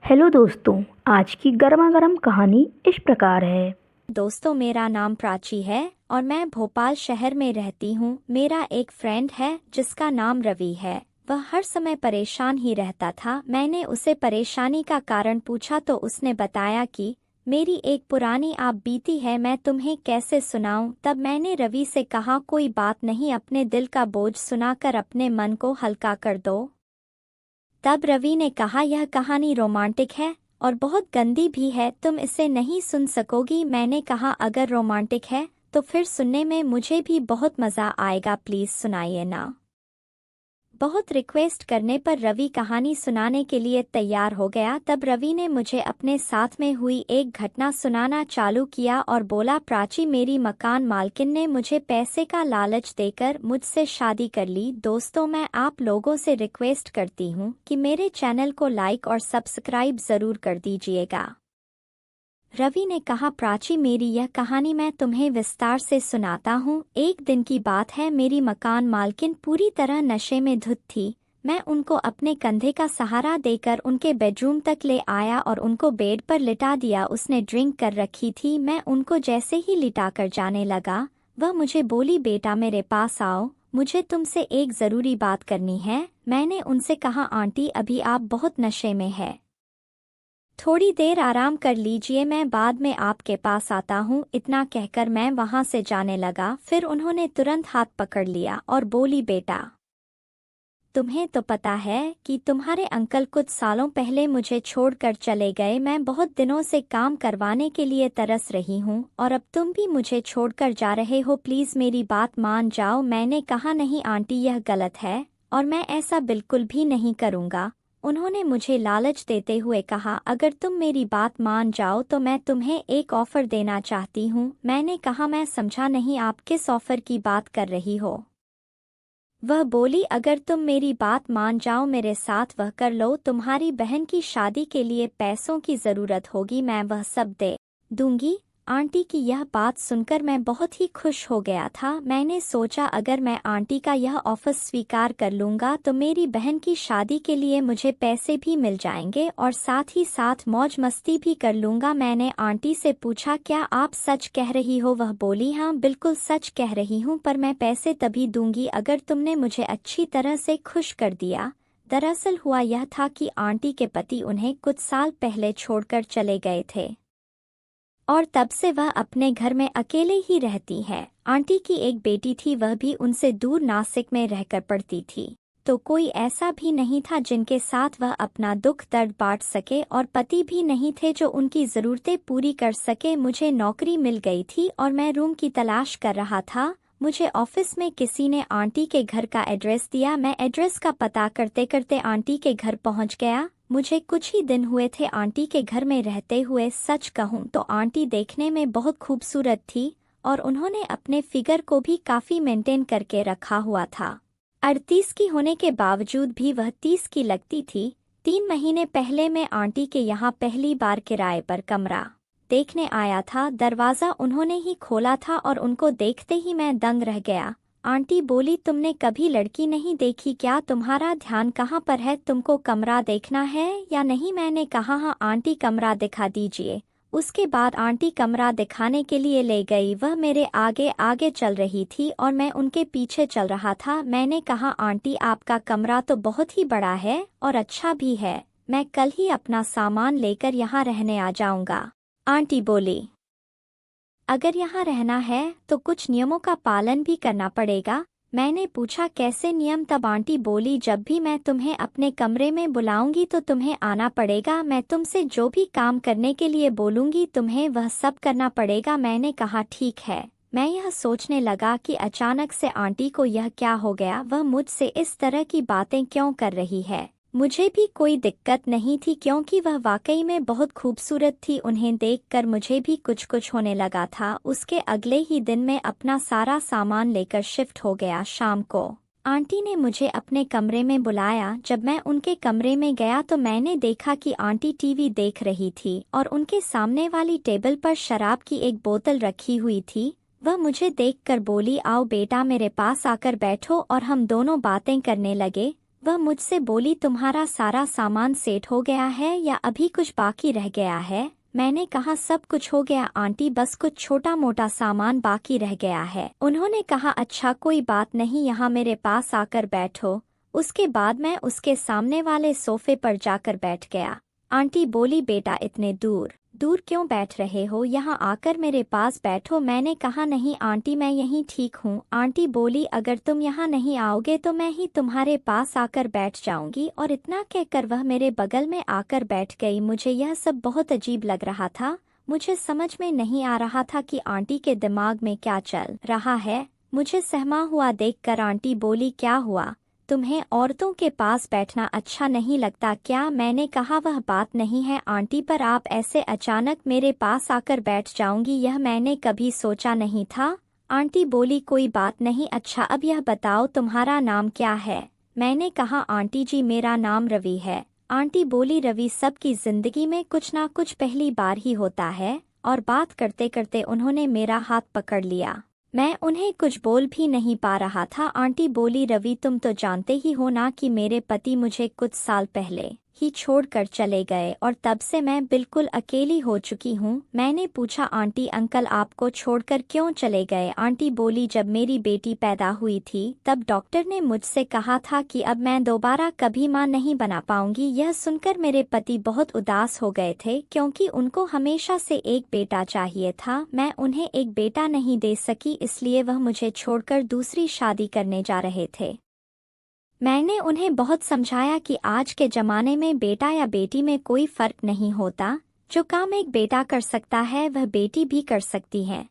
Hello दोस्तों। आज की गर्मा गर्म कहानी इस प्रकार है। दोस्तों, मेरा नाम प्राची है और मैं भोपाल शहर में रहती हूँ। मेरा एक फ्रेंड है जिसका नाम रवि है। वह हर समय परेशान ही रहता था। मैंने उसे परेशानी का कारण पूछा तो उसने बताया कि मेरी एक पुरानी आप बीती है, मैं तुम्हें कैसे सुनाऊं। तब मैंने रवि से कहा, कोई बात नहीं, अपने दिल का बोझ सुनाकर अपने मन को हल्का कर दो। तब रवि ने कहा, यह कहानी रोमांटिक है और बहुत गंदी भी है, तुम इसे नहीं सुन सकोगी। मैंने कहा, अगर रोमांटिक है तो फिर सुनने में मुझे भी बहुत मज़ा आएगा, प्लीज़ सुनाइए ना। बहुत रिक्वेस्ट करने पर रवि कहानी सुनाने के लिए तैयार हो गया। तब रवि ने मुझे अपने साथ में हुई एक घटना सुनाना चालू किया और बोला, प्राची, मेरी मकान मालकिन ने मुझे पैसे का लालच देकर मुझसे शादी कर ली। दोस्तों, मैं आप लोगों से रिक्वेस्ट करती हूँ कि मेरे चैनल को लाइक और सब्सक्राइब ज़रूर कर दीजिएगा। रवि ने कहा, प्राची, मेरी यह कहानी मैं तुम्हें विस्तार से सुनाता हूँ। एक दिन की बात है, मेरी मकान मालकिन पूरी तरह नशे में धुत थी। मैं उनको अपने कंधे का सहारा देकर उनके बेडरूम तक ले आया और उनको बेड पर लिटा दिया। उसने ड्रिंक कर रखी थी। मैं उनको जैसे ही लिटाकर जाने लगा, वह मुझे बोली, बेटा मेरे पास आओ, मुझे तुमसे एक ज़रूरी बात करनी है। मैंने उनसे कहा, आंटी, अभी आप बहुत नशे में है, थोड़ी देर आराम कर लीजिए, मैं बाद में आपके पास आता हूँ। इतना कहकर मैं वहाँ से जाने लगा। फिर उन्होंने तुरंत हाथ पकड़ लिया और बोली, बेटा, तुम्हें तो पता है कि तुम्हारे अंकल कुछ सालों पहले मुझे छोड़कर चले गए। मैं बहुत दिनों से काम करवाने के लिए तरस रही हूँ और अब तुम भी मुझे छोड़कर जा रहे हो। प्लीज़ मेरी बात मान जाओ। मैंने कहा, नहीं आंटी, यह गलत है और मैं ऐसा बिल्कुल भी नहीं करूँगा। उन्होंने मुझे लालच देते हुए कहा, अगर तुम मेरी बात मान जाओ तो मैं तुम्हें एक ऑफ़र देना चाहती हूँ। मैंने कहा, मैं समझा नहीं, आप किस ऑफ़र की बात कर रही हो। वह बोली, अगर तुम मेरी बात मान जाओ, मेरे साथ वह कर लो। तुम्हारी बहन की शादी के लिए पैसों की ज़रूरत होगी, मैं वह सब दे दूंगी। आंटी की यह बात सुनकर मैं बहुत ही खुश हो गया था। मैंने सोचा, अगर मैं आंटी का यह ऑफर स्वीकार कर लूँगा तो मेरी बहन की शादी के लिए मुझे पैसे भी मिल जाएंगे और साथ ही साथ मौज मस्ती भी कर लूँगा। मैंने आंटी से पूछा, क्या आप सच कह रही हो। वह बोली, हाँ बिल्कुल सच कह रही हूँ, पर मैं पैसे तभी दूंगी अगर तुमने मुझे अच्छी तरह से खुश कर दिया। दरअसल हुआ यह था कि आंटी के पति उन्हें कुछ साल पहले छोड़कर चले गए थे और तब से वह अपने घर में अकेले ही रहती है। आंटी की एक बेटी थी, वह भी उनसे दूर नासिक में रहकर पढ़ती थी, तो कोई ऐसा भी नहीं था जिनके साथ वह अपना दुख दर्द बांट सके और पति भी नहीं थे जो उनकी ज़रूरतें पूरी कर सके। मुझे नौकरी मिल गई थी और मैं रूम की तलाश कर रहा था। मुझे ऑफिस में किसी ने आंटी के घर का एड्रेस दिया। मैं एड्रेस का पता करते करते आंटी के घर पहुंच गया। मुझे कुछ ही दिन हुए थे आंटी के घर में रहते हुए। सच कहूँ तो आंटी देखने में बहुत खूबसूरत थी और उन्होंने अपने फिगर को भी काफ़ी मेंटेन करके रखा हुआ था। 38 की होने के बावजूद भी वह 30 की लगती थी। 3 महीने पहले मैं आंटी के यहाँ पहली बार किराए पर कमरा देखने आया था। दरवाज़ा उन्होंने ही खोला था और उनको देखते ही मैं दंग रह गया। आंटी बोली, तुमने कभी लड़की नहीं देखी क्या, तुम्हारा ध्यान कहाँ पर है, तुमको कमरा देखना है या नहीं। मैंने कहा, हाँ आंटी, कमरा दिखा दीजिए। उसके बाद आंटी कमरा दिखाने के लिए ले गई। वह मेरे आगे आगे चल रही थी और मैं उनके पीछे चल रहा था। मैंने कहा, आंटी, आपका कमरा तो बहुत ही बड़ा है और अच्छा भी है, मैं कल ही अपना सामान लेकर यहाँ रहने आ जाऊँगा। आंटी बोली, अगर यहाँ रहना है तो कुछ नियमों का पालन भी करना पड़ेगा। मैंने पूछा, कैसे नियम। तब आंटी बोली, जब भी मैं तुम्हें अपने कमरे में बुलाऊंगी तो तुम्हें आना पड़ेगा। मैं तुमसे जो भी काम करने के लिए बोलूंगी तुम्हें वह सब करना पड़ेगा। मैंने कहा, ठीक है। मैं यह सोचने लगा कि अचानक से आंटी को यह क्या हो गया, वह मुझसे इस तरह की बातें क्यों कर रही है। मुझे भी कोई दिक्कत नहीं थी क्योंकि वह वाकई में बहुत खूबसूरत थी। उन्हें देखकर मुझे भी कुछ कुछ होने लगा था। उसके अगले ही दिन मैं अपना सारा सामान लेकर शिफ्ट हो गया। शाम को आंटी ने मुझे अपने कमरे में बुलाया। जब मैं उनके कमरे में गया तो मैंने देखा कि आंटी टीवी देख रही थी और उनके सामने वाली टेबल पर शराब की एक बोतल रखी हुई थी। वह मुझे देखकर बोली, आओ बेटा, मेरे पास आकर बैठो, और हम दोनों बातें करने लगे। वह मुझसे बोली, तुम्हारा सारा सामान सेट हो गया है या अभी कुछ बाकी रह गया है? मैंने कहा, सब कुछ हो गया आंटी, बस कुछ छोटा मोटा सामान बाकी रह गया है। उन्होंने कहा, अच्छा कोई बात नहीं, यहाँ मेरे पास आकर बैठो। उसके बाद मैं उसके सामने वाले सोफे पर जाकर बैठ गया। आंटी बोली, बेटा इतने दूर दूर क्यों बैठ रहे हो, यहाँ आकर मेरे पास बैठो। मैंने कहा, नहीं आंटी मैं यहीं ठीक हूँ। आंटी बोली, अगर तुम यहाँ नहीं आओगे तो मैं ही तुम्हारे पास आकर बैठ जाऊंगी। और इतना कहकर वह मेरे बगल में आकर बैठ गई। मुझे यह सब बहुत अजीब लग रहा था। मुझे समझ में नहीं आ रहा था कि आंटी के दिमाग में क्या चल रहा है। मुझे सहमा हुआ देखकर आंटी बोली, क्या हुआ, तुम्हें औरतों के पास बैठना अच्छा नहीं लगता क्या? मैंने कहा, वह बात नहीं है आंटी, पर आप ऐसे अचानक मेरे पास आकर बैठ जाऊंगी यह मैंने कभी सोचा नहीं था। आंटी बोली, कोई बात नहीं, अच्छा अब यह बताओ तुम्हारा नाम क्या है? मैंने कहा, आंटी जी मेरा नाम रवि है। आंटी बोली, रवि, सबकी जिंदगी में कुछ ना कुछ पहली बार ही होता है। और बात करते करते उन्होंने मेरा हाथ पकड़ लिया। मैं उन्हें कुछ बोल भी नहीं पा रहा था। आंटी बोली, रवि तुम तो जानते ही हो ना कि मेरे पति मुझे कुछ साल पहले ही छोड़कर चले गए और तब से मैं बिल्कुल अकेली हो चुकी हूँ। मैंने पूछा, आंटी अंकल आपको छोड़कर क्यों चले गए? आंटी बोली, जब मेरी बेटी पैदा हुई थी तब डॉक्टर ने मुझसे कहा था कि अब मैं दोबारा कभी माँ नहीं बना पाऊंगी। यह सुनकर मेरे पति बहुत उदास हो गए थे क्योंकि उनको हमेशा से एक बेटा चाहिए था। मैं उन्हें एक बेटा नहीं दे सकी, इसलिए वह मुझे छोड़कर दूसरी शादी करने जा रहे थे। मैंने उन्हें बहुत समझाया कि आज के ज़माने में बेटा या बेटी में कोई फ़र्क नहीं होता। जो काम एक बेटा कर सकता है वह बेटी भी कर सकती है।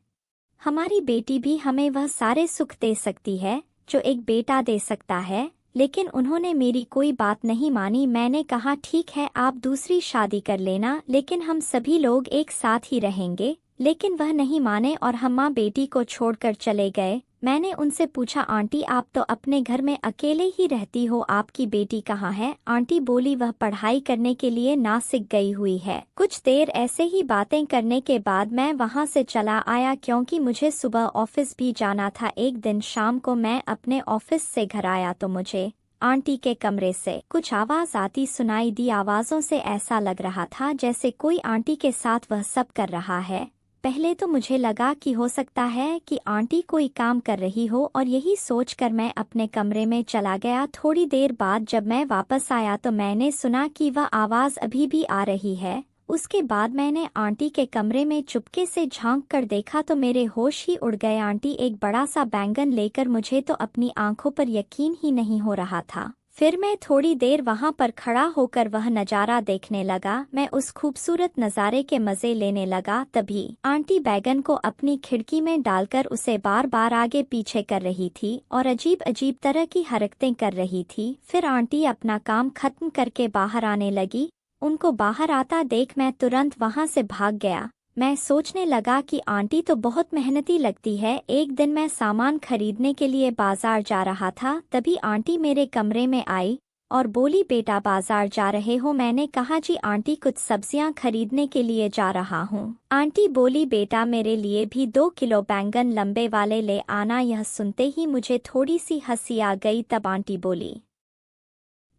हमारी बेटी भी हमें वह सारे सुख दे सकती है जो एक बेटा दे सकता है। लेकिन उन्होंने मेरी कोई बात नहीं मानी। मैंने कहा, ठीक है आप दूसरी शादी कर लेना, लेकिन हम सभी लोग एक साथ ही रहेंगे। लेकिन वह नहीं माने और हम माँ बेटी को छोड़कर चले गए। मैंने उनसे पूछा, आंटी आप तो अपने घर में अकेले ही रहती हो, आपकी बेटी कहाँ है? आंटी बोली, वह पढ़ाई करने के लिए नासिक गई हुई है। कुछ देर ऐसे ही बातें करने के बाद मैं वहाँ से चला आया क्योंकि मुझे सुबह ऑफिस भी जाना था। एक दिन शाम को मैं अपने ऑफिस से घर आया तो मुझे आंटी के कमरे से कुछ आवाज आती सुनाई दी। आवाजों से ऐसा लग रहा था जैसे कोई आंटी के साथ वह सब कर रहा है। पहले तो मुझे लगा कि हो सकता है कि आंटी कोई काम कर रही हो और यही सोचकर मैं अपने कमरे में चला गया। थोड़ी देर बाद जब मैं वापस आया तो मैंने सुना कि वह आवाज़ अभी भी आ रही है। उसके बाद मैंने आंटी के कमरे में चुपके से झांक कर देखा तो मेरे होश ही उड़ गए। आंटी एक बड़ा सा बैंगन लेकर, मुझे तो अपनी आंखों पर यकीन ही नहीं हो रहा था। फिर मैं थोड़ी देर वहां पर खड़ा होकर वह नज़ारा देखने लगा। मैं उस खूबसूरत नज़ारे के मज़े लेने लगा। तभी आंटी बैगन को अपनी खिड़की में डालकर उसे बार बार आगे पीछे कर रही थी और अजीब अजीब तरह की हरकतें कर रही थी। फिर आंटी अपना काम खत्म करके बाहर आने लगी। उनको बाहर आता देख मैं तुरंत वहां से भाग गया। मैं सोचने लगा कि आंटी तो बहुत मेहनती लगती है। एक दिन मैं सामान खरीदने के लिए बाजार जा रहा था, तभी आंटी मेरे कमरे में आई और बोली, बेटा बाजार जा रहे हो? मैंने कहा, जी आंटी कुछ सब्जियां खरीदने के लिए जा रहा हूँ। आंटी बोली, बेटा मेरे लिए भी 2 किलो बैंगन लंबे वाले ले आना। यह सुनते ही मुझे थोड़ी सी हंसी आ गई। तब आंटी बोली,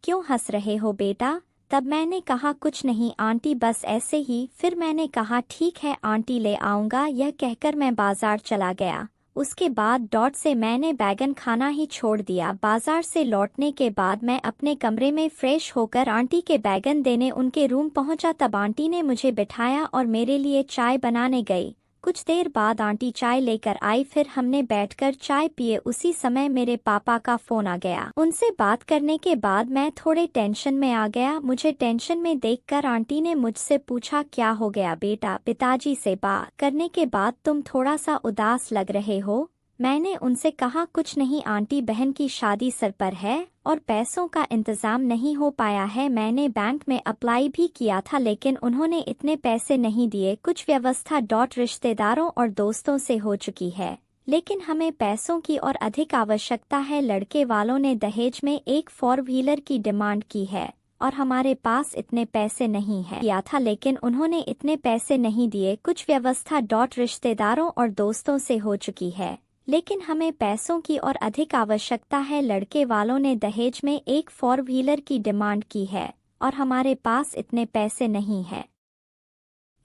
क्यों हंस रहे हो बेटा? तब मैंने कहा, कुछ नहीं आंटी, बस ऐसे ही। फिर मैंने कहा, ठीक है आंटी ले आऊँगा। यह कहकर मैं बाजार चला गया। उसके बाद डॉट से मैंने बैगन खाना ही छोड़ दिया। बाजार से लौटने के बाद मैं अपने कमरे में फ्रेश होकर आंटी के बैगन देने उनके रूम पहुंचा। तब आंटी ने मुझे बिठाया और मेरे लिए चाय बनाने गई। कुछ देर बाद आंटी चाय लेकर आई, फिर हमने बैठकर चाय पिए। उसी समय मेरे पापा का फोन आ गया। उनसे बात करने के बाद मैं थोड़े टेंशन में आ गया। मुझे टेंशन में देखकर आंटी ने मुझसे पूछा, क्या हो गया बेटा? पिताजी से बात करने के बाद तुम थोड़ा सा उदास लग रहे हो। मैंने उनसे कहा, कुछ नहीं आंटी, बहन की शादी सर पर है और पैसों का इंतजाम नहीं हो पाया है। मैंने बैंक में अप्लाई भी किया था लेकिन उन्होंने इतने पैसे नहीं दिए। कुछ व्यवस्था डॉट रिश्तेदारों और दोस्तों से हो चुकी है, लेकिन हमें पैसों की और अधिक आवश्यकता है। लड़के वालों ने दहेज में एक 4 व्हीलर की डिमांड की है और हमारे पास इतने पैसे नहीं है। किया था लेकिन उन्होंने इतने पैसे नहीं दिए। कुछ व्यवस्था डॉट रिश्तेदारों और दोस्तों से हो चुकी है, लेकिन हमें पैसों की और अधिक आवश्यकता है। लड़के वालों ने दहेज में एक 4 व्हीलर की डिमांड की है और हमारे पास इतने पैसे नहीं है।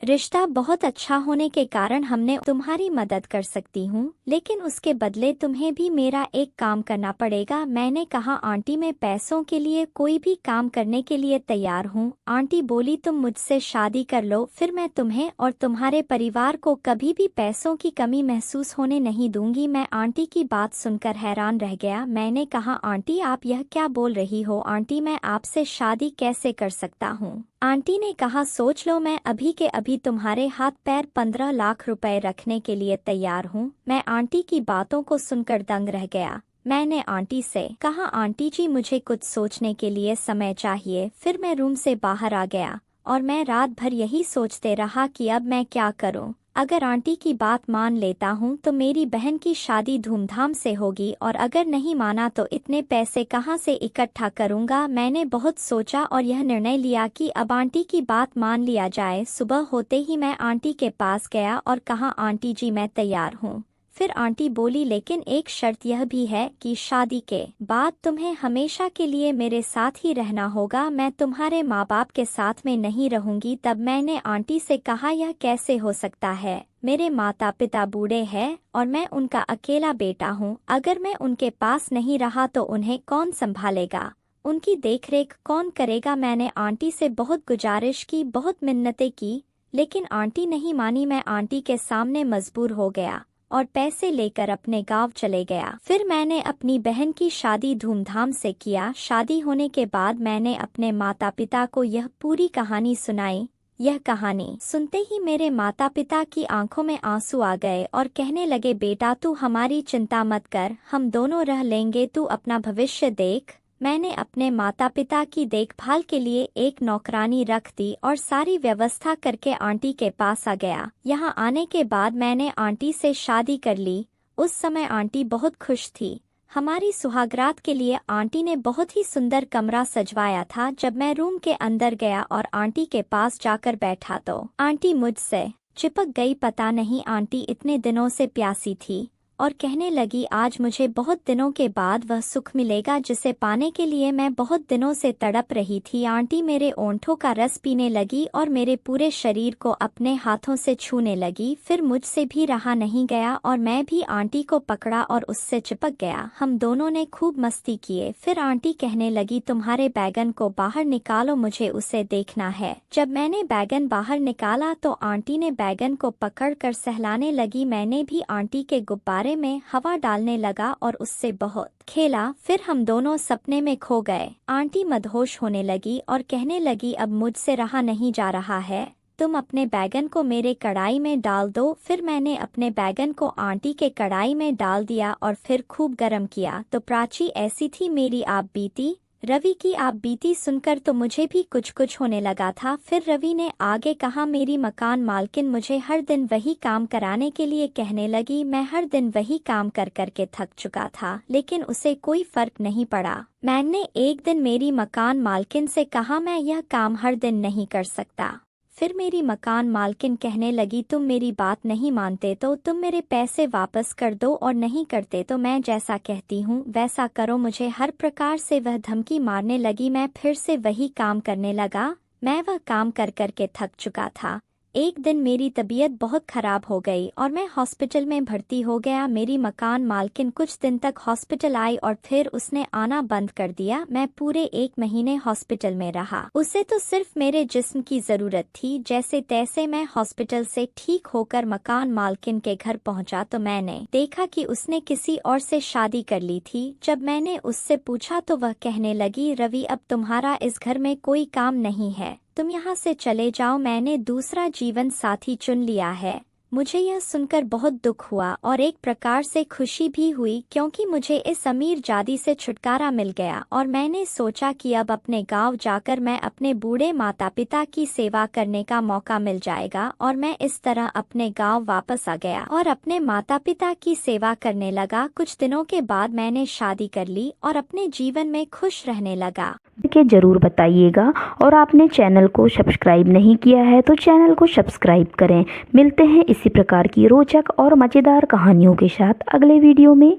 रिश्ता बहुत अच्छा होने के कारण हमने तुम्हारी मदद कर सकती हूँ, लेकिन उसके बदले तुम्हें भी मेरा एक काम करना पड़ेगा। मैंने कहा, आंटी मैं पैसों के लिए कोई भी काम करने के लिए तैयार हूँ। आंटी बोली, तुम मुझसे शादी कर लो, फिर मैं तुम्हें और तुम्हारे परिवार को कभी भी पैसों की कमी महसूस होने नहीं दूंगी। मैं आंटी की बात सुनकर हैरान रह गया। मैंने कहा, आंटी आप यह क्या बोल रही हो? आंटी मैं आपसे शादी कैसे कर सकता हूँ? आंटी ने कहा, सोच लो, मैं अभी के अभी तुम्हारे हाथ पैर 15 लाख रुपए रखने के लिए तैयार हूँ। मैं आंटी की बातों को सुनकर दंग रह गया। मैंने आंटी से कहा, आंटी जी मुझे कुछ सोचने के लिए समय चाहिए। फिर मैं रूम से बाहर आ गया और मैं रात भर यही सोचते रहा कि अब मैं क्या करूं। अगर आंटी की बात मान लेता हूं तो मेरी बहन की शादी धूमधाम से होगी, और अगर नहीं माना तो इतने पैसे कहां से इकट्ठा करूंगा। मैंने बहुत सोचा और यह निर्णय लिया कि अब आंटी की बात मान लिया जाए। सुबह होते ही मैं आंटी के पास गया और कहा, आंटी जी मैं तैयार हूँ। फिर आंटी बोली, लेकिन एक शर्त यह भी है कि शादी के बाद तुम्हें हमेशा के लिए मेरे साथ ही रहना होगा। मैं तुम्हारे माँ बाप के साथ में नहीं रहूंगी। तब मैंने आंटी से कहा, यह कैसे हो सकता है? मेरे माता पिता बूढ़े हैं और मैं उनका अकेला बेटा हूँ। अगर मैं उनके पास नहीं रहा तो उन्हें कौन संभालेगा? उनकी देखरेख कौन करेगा? मैंने आंटी से बहुत गुजारिश की, बहुत मिन्नतें की, लेकिन आंटी नहीं मानी। मैं आंटी के सामने मजबूर हो गया और पैसे लेकर अपने गांव चले गया। फिर मैंने अपनी बहन की शादी धूमधाम से किया। शादी होने के बाद मैंने अपने माता पिता को यह पूरी कहानी सुनाई। यह कहानी सुनते ही मेरे माता पिता की आंखों में आंसू आ गए और कहने लगे, बेटा तू हमारी चिंता मत कर, हम दोनों रह लेंगे, तू अपना भविष्य देख। मैंने अपने माता पिता की देखभाल के लिए एक नौकरानी रख दी और सारी व्यवस्था करके आंटी के पास आ गया। यहाँ आने के बाद मैंने आंटी से शादी कर ली। उस समय आंटी बहुत खुश थी। हमारी सुहागरात के लिए आंटी ने बहुत ही सुंदर कमरा सजवाया था। जब मैं रूम के अंदर गया और आंटी के पास जाकर बैठा तो आंटी मुझसे चिपक गई। पता नहीं आंटी इतने दिनों से प्यासी थी और कहने लगी, आज मुझे बहुत दिनों के बाद वह सुख मिलेगा जिसे पाने के लिए मैं बहुत दिनों से तड़प रही थी। आंटी मेरे ओंठों का रस पीने लगी और मेरे पूरे शरीर को अपने हाथों से छूने लगी। फिर मुझसे भी रहा नहीं गया और मैं भी आंटी को पकड़ा और उससे चिपक गया। हम दोनों ने खूब मस्ती किए। फिर आंटी कहने लगी, तुम्हारे बैगन को बाहर निकालो, मुझे उसे देखना है। जब मैंने बैगन बाहर निकाला तो आंटी ने बैगन को पकड़कर सहलाने लगी। मैंने भी आंटी के गुब्बारे में हवा डालने लगा और उससे बहुत खेला। फिर हम दोनों सपने में खो गए। आंटी मदहोश होने लगी और कहने लगी, अब मुझसे रहा नहीं जा रहा है, तुम अपने बैगन को मेरे कढ़ाई में डाल दो। फिर मैंने अपने बैगन को आंटी के कढ़ाई में डाल दिया और फिर खूब गर्म किया। तो प्राची, ऐसी थी मेरी आप बीती। रवि की आप बीती सुनकर तो मुझे भी कुछ कुछ होने लगा था। फिर रवि ने आगे कहा, मेरी मकान मालकिन मुझे हर दिन वही काम कराने के लिए कहने लगी। मैं हर दिन वही काम कर करके थक चुका था, लेकिन उसे कोई फर्क नहीं पड़ा। मैंने एक दिन मेरी मकान मालकिन से कहा, मैं यह काम हर दिन नहीं कर सकता। फिर मेरी मकान मालकिन कहने लगी, तुम मेरी बात नहीं मानते तो तुम मेरे पैसे वापस कर दो, और नहीं करते तो मैं जैसा कहती हूँ वैसा करो। मुझे हर प्रकार से वह धमकी मारने लगी। मैं फिर से वही काम करने लगा। मैं वह काम कर करके थक चुका था। एक दिन मेरी तबीयत बहुत खराब हो गई और मैं हॉस्पिटल में भर्ती हो गया। मेरी मकान मालकिन कुछ दिन तक हॉस्पिटल आई और फिर उसने आना बंद कर दिया। मैं पूरे 1 महीने हॉस्पिटल में रहा। उसे तो सिर्फ मेरे जिस्म की जरूरत थी। जैसे तैसे मैं हॉस्पिटल से ठीक होकर मकान मालकिन के घर पहुंचा तो मैंने देखा कि उसने किसी और से शादी कर ली थी। जब मैंने उससे पूछा तो वह कहने लगी, रवि अब तुम्हारा इस घर में कोई काम नहीं है, तुम यहाँ से चले जाओ, मैंने दूसरा जीवन साथी चुन लिया है। मुझे यह सुनकर बहुत दुख हुआ और एक प्रकार से खुशी भी हुई, क्योंकि मुझे इस अमीर जादी से छुटकारा मिल गया। और मैंने सोचा कि अब अपने गांव जाकर मैं अपने बूढ़े माता पिता की सेवा करने का मौका मिल जाएगा। और मैं इस तरह अपने गांव वापस आ गया और अपने माता पिता की सेवा करने लगा। कुछ दिनों के बाद मैंने शादी कर ली और अपने जीवन में खुश रहने लगा। के जरूर बताइएगा, और आपने चैनल को सब्सक्राइब नहीं किया है तो चैनल को सब्सक्राइब करें। मिलते हैं इसी इसी प्रकार की रोचक और मज़ेदार कहानियों के साथ अगले वीडियो में